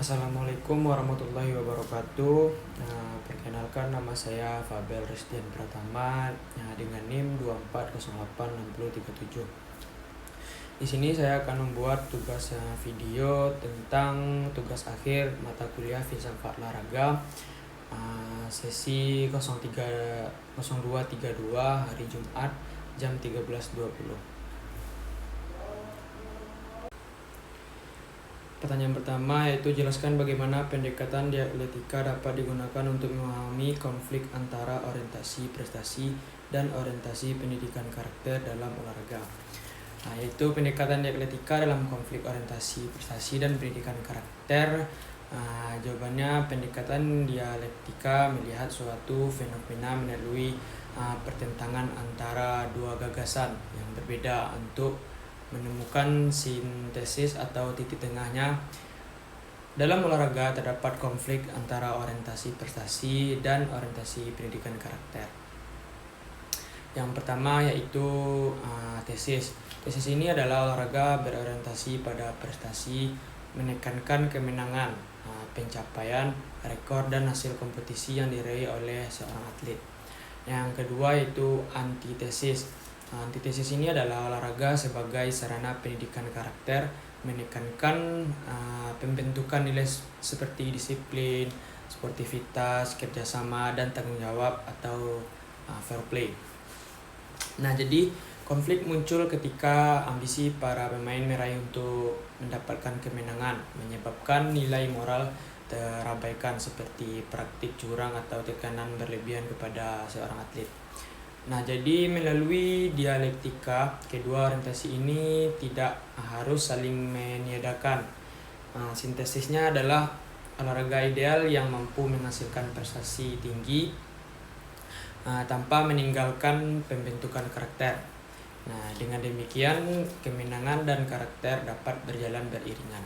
Assalamualaikum warahmatullahi wabarakatuh. Perkenalkan, nama saya Fabel Restian Pratama, dengan NIM 24086037. Di sini saya akan membuat tugas video tentang tugas akhir mata kuliah filsafat olahraga, sesi 0232 hari Jumat jam 13.20. Pertanyaan pertama yaitu jelaskan bagaimana pendekatan dialektika dapat digunakan untuk memahami konflik antara orientasi prestasi dan orientasi pendidikan karakter dalam olahraga. Yaitu pendekatan dialektika dalam konflik orientasi prestasi dan pendidikan karakter. Jawabannya, pendekatan dialektika melihat suatu fenomena melalui pertentangan antara dua gagasan yang berbeda untuk menemukan sintesis atau titik tengahnya. Dalam olahraga terdapat konflik antara orientasi prestasi dan orientasi pendidikan karakter. Yang pertama yaitu tesis. Tesis ini adalah olahraga berorientasi pada prestasi, menekankan kemenangan, pencapaian, rekor, dan hasil kompetisi yang diraih oleh seorang atlet. Yang kedua yaitu antitesis. Antitesis ini adalah olahraga sebagai sarana pendidikan karakter, menekankan pembentukan nilai seperti disiplin, sportivitas, kerjasama, dan tanggung jawab atau fair play. Jadi konflik muncul ketika ambisi para pemain meraih untuk mendapatkan kemenangan, menyebabkan nilai moral terabaikan seperti praktik curang atau tekanan berlebihan kepada seorang atlet. Jadi melalui dialektika, kedua orientasi ini tidak harus saling meniadakan. Sintesisnya adalah olahraga ideal yang mampu menghasilkan prestasi tinggi tanpa meninggalkan pembentukan karakter. Dengan demikian kemenangan dan karakter dapat berjalan beriringan.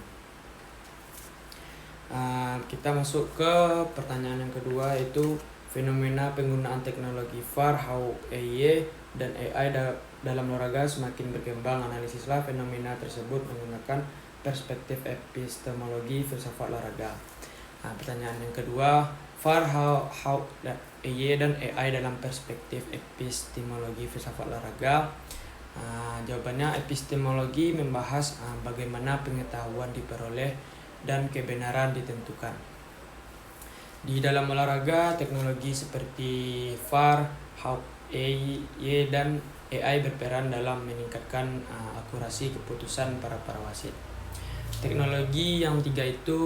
Kita masuk ke pertanyaan yang kedua, yaitu fenomena penggunaan teknologi VAR, HAW, dan AI dalam olahraga semakin berkembang. Analisislah fenomena tersebut menggunakan perspektif epistemologi filsafat olahraga. Pertanyaan yang kedua, VAR, HAW, dan AI dalam perspektif epistemologi filsafat olahraga. Jawabannya, epistemologi membahas bagaimana pengetahuan diperoleh dan kebenaran ditentukan. Di dalam olahraga, teknologi seperti VAR, HAW, dan AI berperan dalam meningkatkan akurasi keputusan para wasit. Teknologi yang tiga itu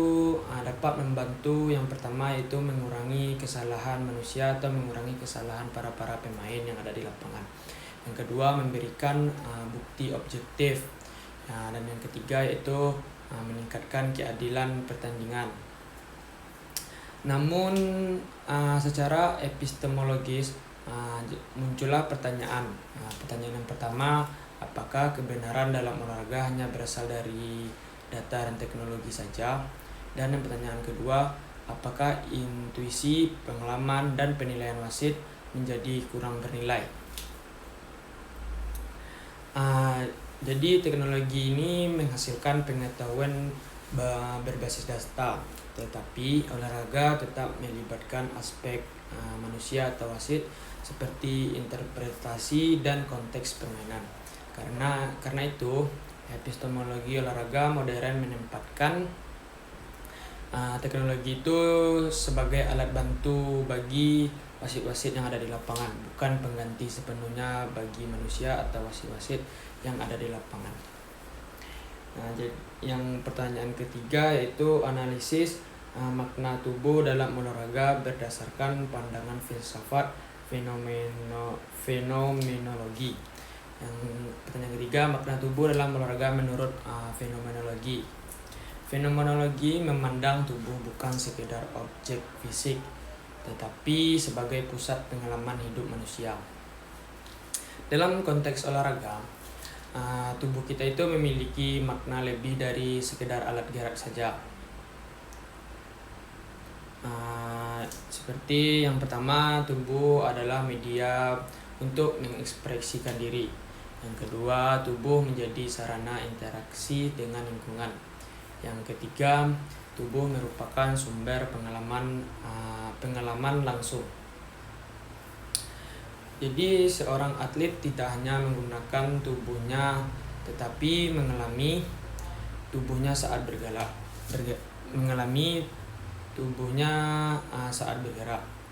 dapat membantu. Yang pertama yaitu mengurangi kesalahan manusia atau mengurangi kesalahan para pemain yang ada di lapangan. Yang kedua, memberikan bukti objektif. Dan yang ketiga yaitu meningkatkan keadilan pertandingan. Namun secara epistemologis muncullah pertanyaan. Pertanyaan yang pertama, apakah kebenaran dalam olahraga hanya berasal dari data dan teknologi saja? Dan yang pertanyaan kedua, apakah intuisi, pengalaman, dan penilaian wasit menjadi kurang bernilai? Jadi teknologi ini menghasilkan pengetahuan berbasis data, tetapi olahraga tetap melibatkan aspek manusia atau wasit seperti interpretasi dan konteks permainan. Karena itu epistemologi olahraga modern menempatkan teknologi itu sebagai alat bantu bagi wasit-wasit yang ada di lapangan, bukan pengganti sepenuhnya bagi manusia atau wasit-wasit yang ada di lapangan. Jadi yang pertanyaan ketiga yaitu analisis makna tubuh dalam olahraga berdasarkan pandangan filsafat fenomenologi. Yang pertanyaan ketiga, makna tubuh dalam olahraga menurut fenomenologi. Fenomenologi memandang tubuh bukan sekedar objek fisik, tetapi sebagai pusat pengalaman hidup manusia. Dalam konteks olahraga, tubuh kita itu memiliki makna lebih dari sekedar alat gerak saja. Seperti yang pertama, tubuh adalah media untuk mengekspresikan diri. Yang kedua, tubuh menjadi sarana interaksi dengan lingkungan. Yang ketiga, tubuh merupakan sumber pengalaman langsung. Jadi seorang atlet tidak hanya menggunakan tubuhnya, tetapi mengalami tubuhnya saat bergerak,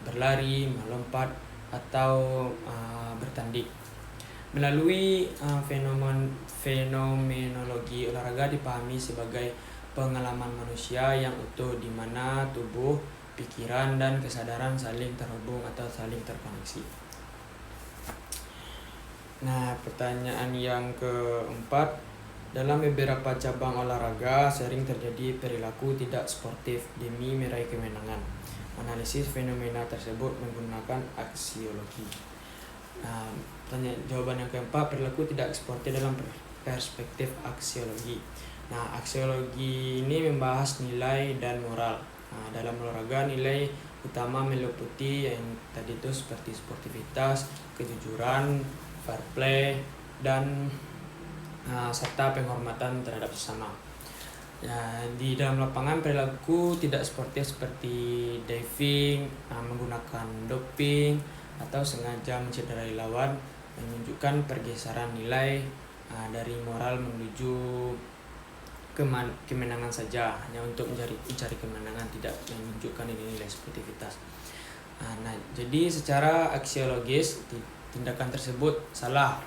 berlari, melompat, atau bertanding. Melalui fenomenologi olahraga dipahami sebagai pengalaman manusia yang utuh di mana tubuh, pikiran, dan kesadaran saling terhubung atau saling terkoneksi. Nah, pertanyaan yang keempat, dalam beberapa cabang olahraga sering terjadi perilaku tidak sportif demi meraih kemenangan. Analisis fenomena tersebut menggunakan aksiologi. Nah, jawaban yang keempat, perilaku tidak sportif dalam perspektif aksiologi. Nah, aksiologi ini membahas nilai dan moral. Nah, dalam olahraga nilai utama meliputi yang tadi itu seperti sportivitas, kejujuran, fair play, dan serta penghormatan terhadap sesama. Ya, di dalam lapangan perilaku tidak sportif seperti diving, menggunakan doping, atau sengaja mencederai lawan menunjukkan pergeseran nilai dari moral menuju kemenangan saja, hanya untuk mencari kemenangan, tidak menunjukkan nilai sportivitas. Nah, jadi secara aksiologis tindakan tersebut salah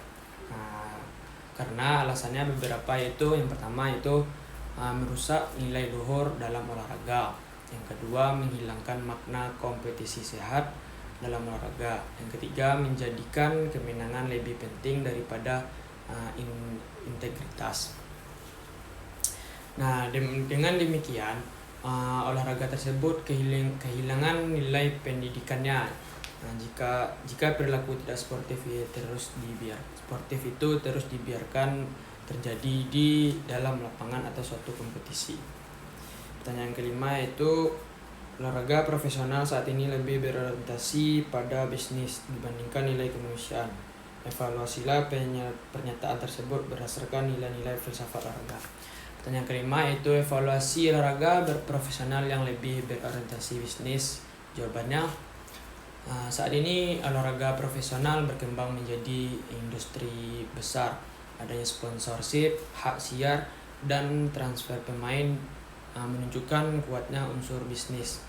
karena alasannya beberapa, yaitu yang pertama itu merusak nilai luhur dalam olahraga. Yang kedua, menghilangkan makna kompetisi sehat dalam olahraga. Yang ketiga, menjadikan kemenangan lebih penting daripada integritas. Nah, dengan demikian olahraga tersebut kehilangan nilai pendidikannya. Nah, jika perilaku tidak sportif itu terus dibiarkan terjadi di dalam lapangan atau suatu kompetisi. Pertanyaan kelima yaitu, olahraga profesional saat ini lebih berorientasi pada bisnis dibandingkan nilai kemanusiaan. Evaluasilah pernyataan tersebut berdasarkan nilai-nilai filsafat olahraga. Pertanyaan kelima yaitu, evaluasi olahraga berprofesional yang lebih berorientasi bisnis. Jawabannya, saat ini olahraga profesional berkembang menjadi industri besar. Adanya sponsorship, hak siar, dan transfer pemain menunjukkan kuatnya unsur bisnis.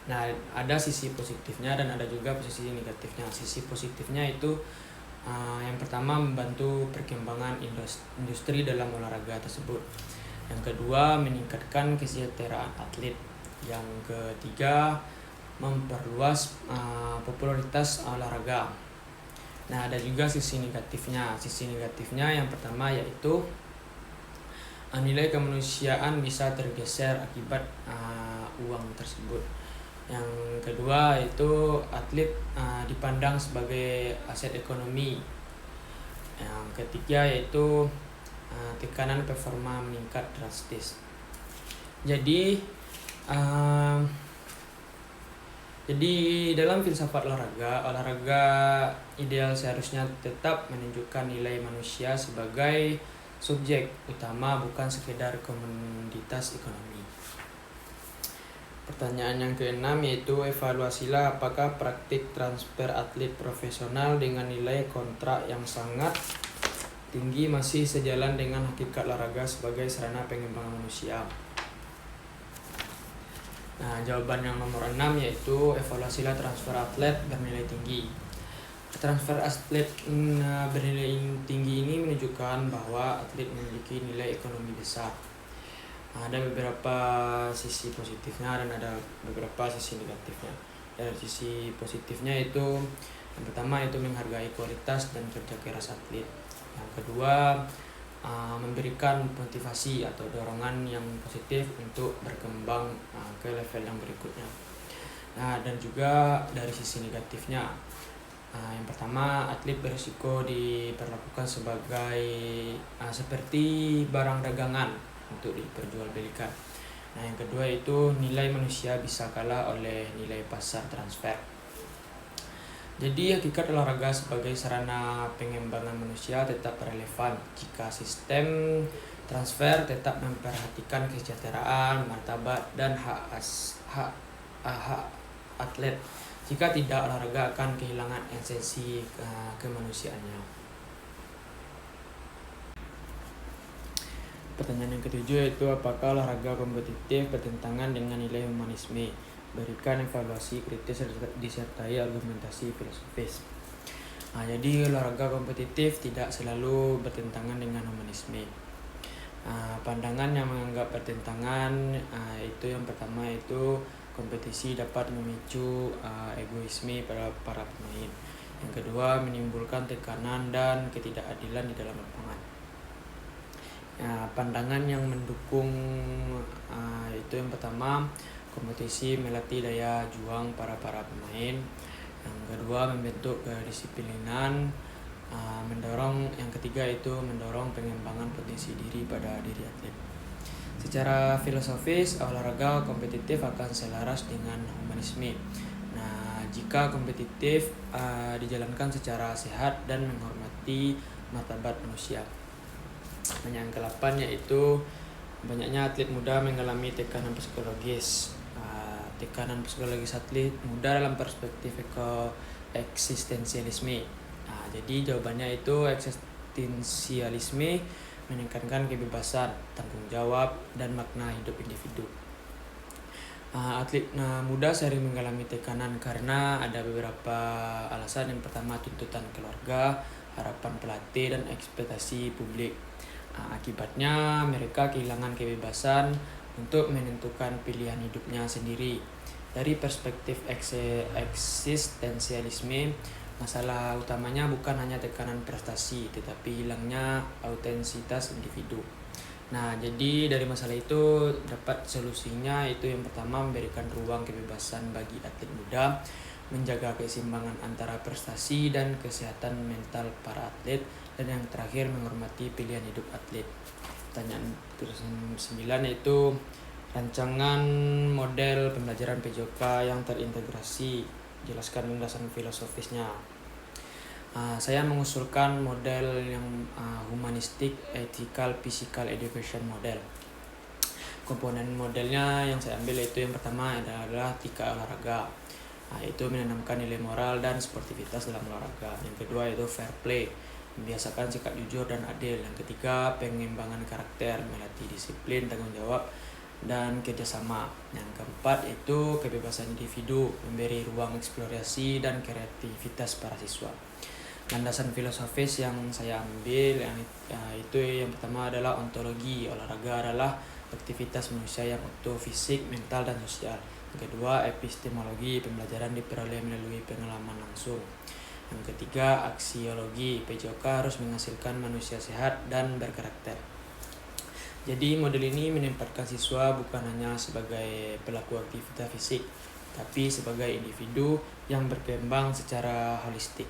Nah, ada sisi positifnya dan ada juga sisi negatifnya. Sisi positifnya itu yang pertama, membantu perkembangan industri dalam olahraga tersebut. Yang kedua, meningkatkan kesejahteraan atlet. Yang ketiga, memperluas popularitas olahraga. Nah, ada juga sisi negatifnya. Sisi negatifnya yang pertama yaitu nilai kemanusiaan bisa tergeser akibat uang tersebut. Yang kedua itu atlet dipandang sebagai aset ekonomi. Yang ketiga yaitu tekanan performa meningkat drastis. Jadi dalam filsafat olahraga ideal seharusnya tetap menunjukkan nilai manusia sebagai subjek utama, bukan sekedar komoditas ekonomi. Pertanyaan yang keenam yaitu, evaluasilah apakah praktik transfer atlet profesional dengan nilai kontrak yang sangat tinggi masih sejalan dengan hakikat olahraga sebagai sarana pengembangan manusia. Nah, jawaban yang nomor 6 yaitu, evaluasilah transfer atlet bernilai tinggi. Transfer atlet bernilai tinggi ini menunjukkan bahwa atlet memiliki nilai ekonomi besar. Ada beberapa sisi positifnya dan ada beberapa sisi negatifnya. Dari sisi positifnya itu, yang pertama itu menghargai kualitas dan kerja keras atlet. Yang kedua, memberikan motivasi atau dorongan yang positif untuk berkembang ke level yang berikutnya. Nah, dan juga dari sisi negatifnya, yang pertama, atlet berisiko diperlakukan seperti barang dagangan untuk diperjualbelikan. Nah, yang kedua itu, nilai manusia bisa kalah oleh nilai pasar transfer. Jadi hakikat olahraga sebagai sarana pengembangan manusia tetap relevan jika sistem Transfer tetap memperhatikan kesejahteraan, martabat, dan hak atlet. Jika tidak, olahraga akan kehilangan esensi kemanusiaannya. Pertanyaan yang ketujuh yaitu apakah olahraga kompetitif bertentangan dengan nilai humanisme? Berikan evaluasi kritis disertai argumentasi filosofis. Jadi olahraga kompetitif tidak selalu bertentangan dengan humanisme. Pandangan yang menganggap bertentangan itu yang pertama itu kompetisi dapat memicu egoisme pada para pemain. Yang kedua, menimbulkan tekanan dan ketidakadilan di dalam lapangan. Pandangan yang mendukung itu yang pertama, kompetisi melatih daya juang para pemain. Yang kedua, membentuk kedisiplinan. Yang ketiga itu mendorong pengembangan potensi diri pada diri atlet. Secara filosofis, olahraga kompetitif akan selaras dengan humanisme. Jika kompetitif dijalankan secara sehat dan menghormati martabat manusia. Yang ke-8 yaitu banyaknya atlet muda mengalami tekanan psikologis. Tekanan psikologis atlet muda dalam perspektif eksistensialisme. Jadi jawabannya itu eksistensialisme menekankan kebebasan, tanggung jawab, dan makna hidup individu. Atlet muda sering mengalami tekanan karena ada beberapa alasan. Yang pertama, tuntutan keluarga, harapan pelatih, dan ekspektasi publik. Akibatnya mereka kehilangan kebebasan untuk menentukan pilihan hidupnya sendiri. Dari perspektif eksistensialisme, masalah utamanya bukan hanya tekanan prestasi, tetapi hilangnya autentisitas individu. Jadi dari masalah itu dapat solusinya itu yang pertama, memberikan ruang kebebasan bagi atlet muda, menjaga keseimbangan antara prestasi dan kesehatan mental para atlet, dan yang terakhir menghormati pilihan hidup atlet. Pertanyaan ke-9 yaitu rancangan model pembelajaran PJOK yang terintegrasi. Jelaskan landasan filosofisnya. Saya mengusulkan model yang humanistic, ethical, physical education model. Komponen modelnya yang saya ambil itu yang pertama adalah etika olahraga. Itu menanamkan nilai moral dan sportivitas dalam olahraga. Yang kedua itu fair play, membiasakan sikap jujur dan adil. Yang ketiga, pengembangan karakter, melatih disiplin, tanggung jawab, dan kerjasama. Yang keempat itu kebebasan individu, memberi ruang eksplorasi dan kreativitas para siswa. Landasan filosofis yang saya ambil itu yang pertama adalah ontologi. Olahraga adalah aktivitas manusia yang utuh, fisik, mental, dan sosial. Yang kedua, epistemologi, pembelajaran diperoleh melalui pengalaman langsung. Yang ketiga, aksiologi, PJOK harus menghasilkan manusia sehat dan berkarakter. Jadi model ini menempatkan siswa bukan hanya sebagai pelaku aktivitas fisik, tapi sebagai individu yang berkembang secara holistik.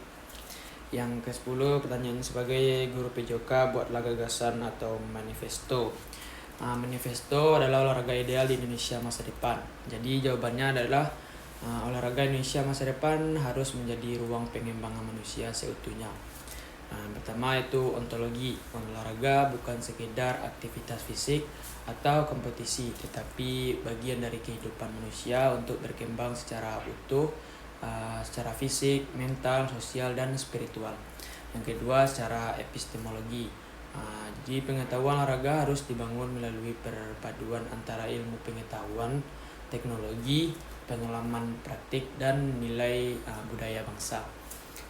Yang ke-10, pertanyaan sebagai guru PJOK, buatlah gagasan atau manifesto. Manifesto adalah olahraga ideal di Indonesia masa depan. Jadi jawabannya adalah olahraga Indonesia masa depan harus menjadi ruang pengembangan manusia seutuhnya. Pertama itu ontologi. Olahraga bukan sekedar aktivitas fisik atau kompetisi, tetapi bagian dari kehidupan manusia untuk berkembang secara utuh, secara fisik, mental, sosial, dan spiritual. Yang kedua, secara epistemologi. Jadi pengetahuan olahraga harus dibangun melalui perpaduan antara ilmu pengetahuan, teknologi, pengalaman praktik, dan nilai budaya bangsa.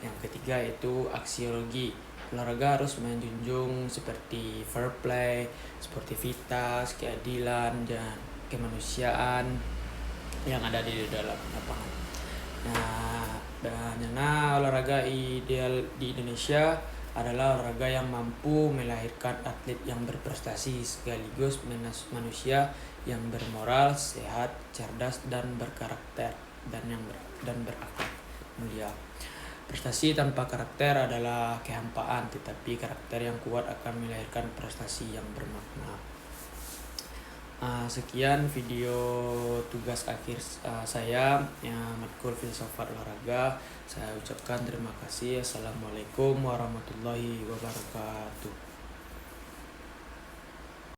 Yang ketiga itu aksiologi. Olahraga harus menjunjung seperti fair play, sportivitas, keadilan, dan kemanusiaan yang ada di dalam lapangan. Olahraga ideal di Indonesia adalah olahraga yang mampu melahirkan atlet yang berprestasi sekaligus manusia yang bermoral, sehat, cerdas, dan berkarakter dan berakhlak mulia. Prestasi tanpa karakter adalah kehampaan, tetapi karakter yang kuat akan melahirkan prestasi yang bermakna. Sekian video tugas akhir saya matkul filsafat olahraga. Saya ucapkan terima kasih. Assalamualaikum warahmatullahi wabarakatuh.